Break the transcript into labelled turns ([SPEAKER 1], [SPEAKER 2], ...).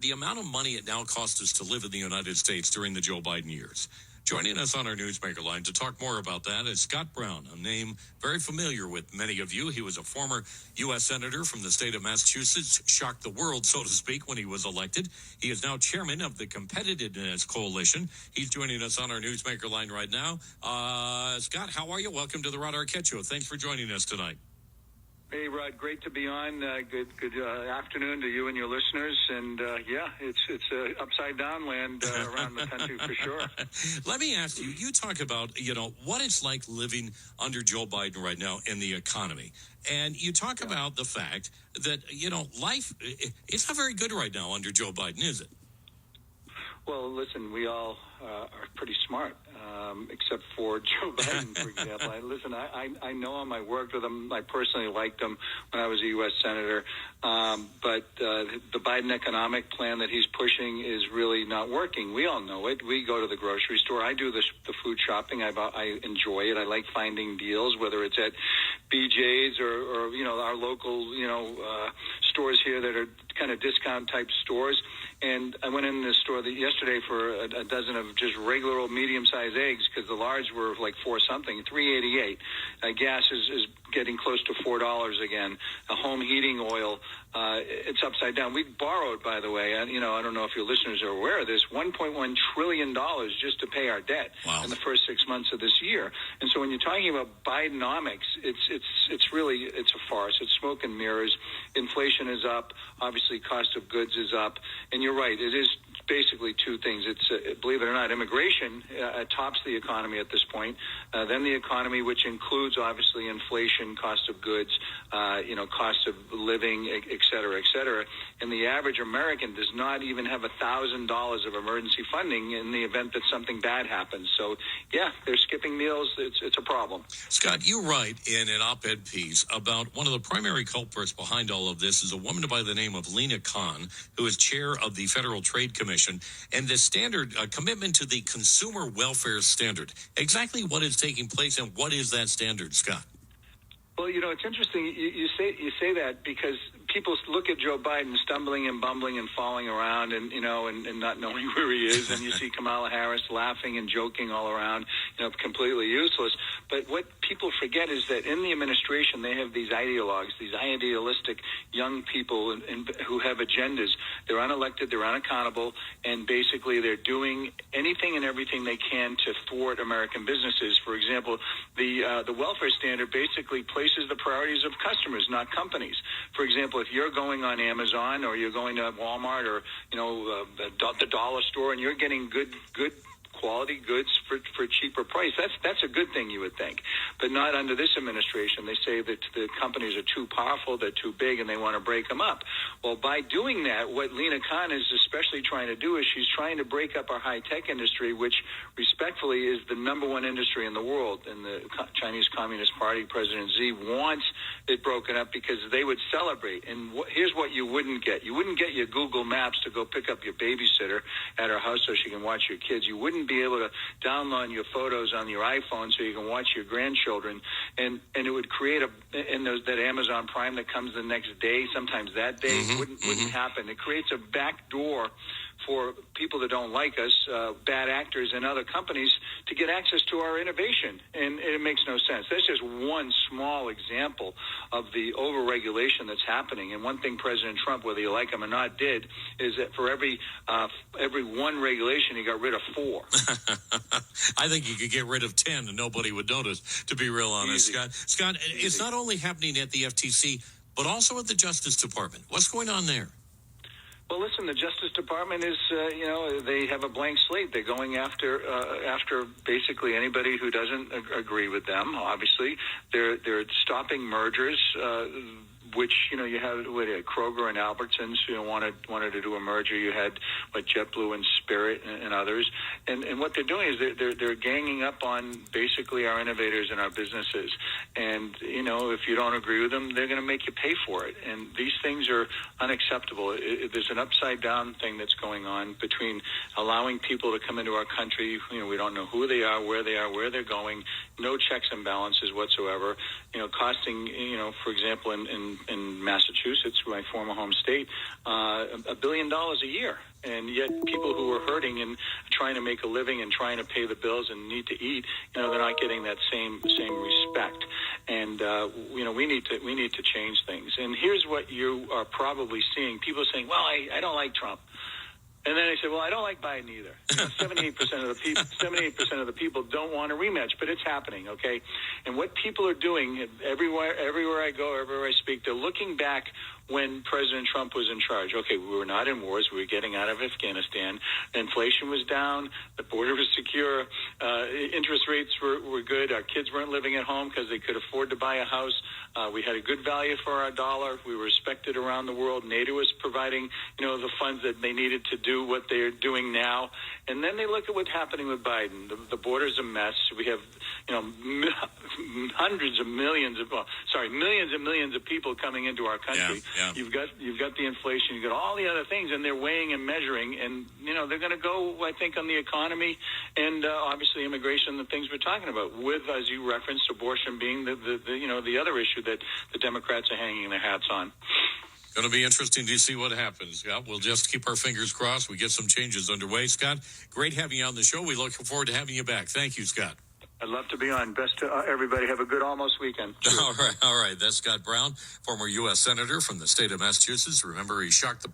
[SPEAKER 1] the amount of money it now costs us to live in the United States during the Joe Biden years. Joining us on our Newsmaker line to talk more about that is Scott Brown, a name very familiar with many of you. He was a former U.S. Senator from the state of Massachusetts, shocked the world, so to speak, when he was elected. He is now chairman of the Competitiveness Coalition. He's joining us on our Newsmaker line right now. Scott, how are you? Welcome to the Rod Arquette Show. Thanks for joining us tonight.
[SPEAKER 2] Hey, Rod, great to be on. Good afternoon to you and your listeners. And, it's upside down land around the country for sure.
[SPEAKER 1] Let me ask you, you talk about, what it's like living under Joe Biden right now in the economy. And you talk about the fact that, life, it's not very good right now under Joe Biden, is it?
[SPEAKER 2] Well, listen, we all are pretty smart, except for Joe Biden, for example. I know him. I worked with him. I personally liked him when I was a U.S. Senator. But the Biden economic plan that he's pushing is really not working. We all know it. We go to the grocery store. I do the food shopping. I enjoy it. I like finding deals, whether it's at BJ's or our local, stores here that are kind of discount type stores. And I went in the store yesterday for a dozen of just regular old medium-sized eggs because the large were like $3.88. Gas is getting close to $4 again. A home heating oil, it's upside down. We borrowed, by the way, I don't know if your listeners are aware of this, $1.1 trillion just to pay our debt in the first 6 months of this year. And so when you're talking about Bidenomics, it's really a farce. It's smoke and mirrors. Inflation is up. Obviously, cost of goods is up. And you're right. It is basically two things. It's, believe it or not, immigration tops the economy at this point. Then the economy, which includes, obviously, inflation, cost of goods, cost of living, et cetera, et cetera. And the average American does not even have $1,000 of emergency funding in the event that something bad happens. So, yeah, they're skipping meals. It's a problem.
[SPEAKER 1] Scott, you write in an op-ed piece about one of the primary culprits behind all of this is a woman by the name of Lina Khan, who is chair of the Federal Trade Commission, and the standard commitment to the consumer welfare standard. Exactly what is taking place and what is that standard, Scott?
[SPEAKER 2] Well, it's interesting you say that because people look at Joe Biden stumbling and bumbling and falling around and not knowing where he is, and you see Kamala Harris laughing and joking all around, completely useless. But what people forget is that in the administration they have these ideologues, these idealistic young people who have agendas. They're unelected, they're unaccountable, and basically they're doing anything and everything they can to thwart American businesses. For example, the welfare standard basically places the priorities of customers, not companies. For example, if you're going on Amazon or you're going to Walmart or the dollar store and you're getting good quality goods for cheaper price, that's a good thing, you would think, but not under this administration. They say that the companies are too powerful, they're too big, and they want to break them up. Well, by doing that, what Lina Khan is especially trying to do is she's trying to break up our high-tech industry, which respectfully is the number one industry in the world. And the Chinese Communist Party, President Xi, wants it broken up because they would celebrate. And here's what you wouldn't get. You wouldn't get your Google Maps to go pick up your babysitter at her house so she can watch your kids. You wouldn't be able to download your photos on your iPhone so you can watch your grandchildren, and it would create that Amazon Prime that comes the next day, sometimes that day, wouldn't happen. It creates a back door for people that don't like us, bad actors and other companies, to get access to our innovation. And it makes no sense. That's just one small example of the over-regulation that's happening. And one thing President Trump, whether you like him or not, did is that for every one regulation, he got rid of 4.
[SPEAKER 1] I think he could get rid of 10 and nobody would notice, to be real honest,
[SPEAKER 2] Easy.
[SPEAKER 1] Scott,
[SPEAKER 2] Easy.
[SPEAKER 1] It's not only happening at the FTC, but also at the Justice Department. What's going on there?
[SPEAKER 2] Well, listen, the Justice Department is, they have a blank slate. They're going after basically anybody who doesn't agree with them. Obviously, they're stopping mergers, which, you had with Kroger and Albertsons, wanted to do a merger. You had JetBlue and Spirit and others. And what they're doing is they're ganging up on basically our innovators and our businesses. And, if you don't agree with them, they're going to make you pay for it. And these things are unacceptable. There's an upside down thing that's going on between allowing people to come into our country. We don't know who they are, where they're going, no checks and balances whatsoever. Costing, for example, in in Massachusetts, my former home state, $1 billion a year. And yet people who are hurting and trying to make a living and trying to pay the bills and need to eat, they're not getting that same respect. And, we need to change things. And here's what you are probably seeing. People saying, well, I don't like Trump. And then they say, well, I don't like Biden either. 78% of the people don't want a rematch, but it's happening, okay? And what people are doing everywhere I go, everywhere I speak, they're looking back when President Trump was in charge. Okay, we were not in wars. We were getting out of Afghanistan. Inflation was down. The border was secure. Interest rates were good. Our kids weren't living at home because they could afford to buy a house. We had a good value for our dollar. We were respected around the world. NATO was providing, the funds that they needed to do what they're doing now. And then they look at what's happening with Biden. The border's a mess. We have, millions and millions of people coming into our country.
[SPEAKER 1] Yeah.
[SPEAKER 2] You've got the inflation. You've got all the other things, and they're weighing and measuring. And they're going to go, I think, on the economy and obviously immigration, the things we're talking about. With, as you referenced, abortion being the other issue that the Democrats are hanging their hats on.
[SPEAKER 1] Going to be interesting to see what happens. Yeah, we'll just keep our fingers crossed. We get some changes underway. Scott, great having you on the show. We look forward to having you back. Thank you, Scott.
[SPEAKER 2] I'd love to be on. Best to everybody. Have a good almost weekend. Cheers.
[SPEAKER 1] All right. That's Scott Brown, former U.S. Senator from the state of Massachusetts. Remember, he shocked the